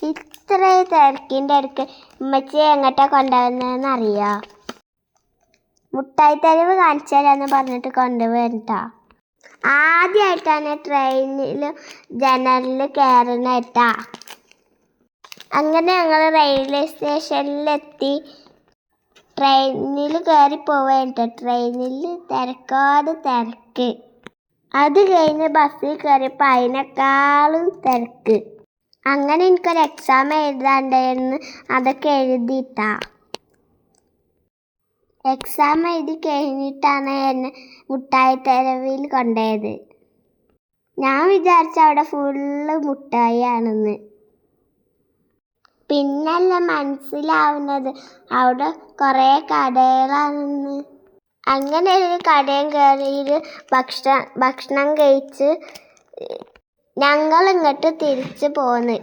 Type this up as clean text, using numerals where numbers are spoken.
ഇത്ര തിരക്കിൻ്റെ ഇടയ്ക്ക് ഉമ്മച്ചി എങ്ങോട്ടാ കൊണ്ടുപോകുന്നതെന്ന് അറിയോ? മുട്ടായി തെരുവ് കാണിച്ചു തരാമെന്ന് പറഞ്ഞിട്ട് കൊണ്ടുപോയിട്ടാ. ആദ്യമായിട്ടാണ് ട്രെയിനിൽ ജനറലിൽ കയറുന്നേട്ടാ. അങ്ങനെ ഞങ്ങൾ റെയിൽവേ സ്റ്റേഷനിലെത്തി. ട്രെയിനിൽ കയറി പോവേണ്ട. ട്രെയിനിൽ തിരക്കോട് തിരക്ക്. അത് കഴിഞ്ഞ് ബസ്സിൽ കയറിയപ്പോൾ അതിനേക്കാളും തിരക്ക്. അങ്ങനെ എനിക്കൊരു എക്സാം എഴുതാണ്ടായിരുന്നു. അതൊക്കെ എഴുതിയിട്ടാ. എക്സാം എഴുതി കഴിഞ്ഞിട്ടാണ് എന്നെ മുട്ടായി തെരുവിൽ കൊണ്ടുപോയത്. ഞാൻ വിചാരിച്ച അവിടെ ഫുള്ള് മുട്ടായി ആണെന്ന്. പിന്നല്ല മനസ്സിലാവുന്നത് അവിടെ കുറേ കടകളാണെന്ന്. അങ്ങനെ ഒരു കടയും കയറിയിട്ട് ഭക്ഷണം കഴിച്ച് ഞങ്ങൾ ഇങ്ങോട്ട് തിരിച്ച് പോന്ന്.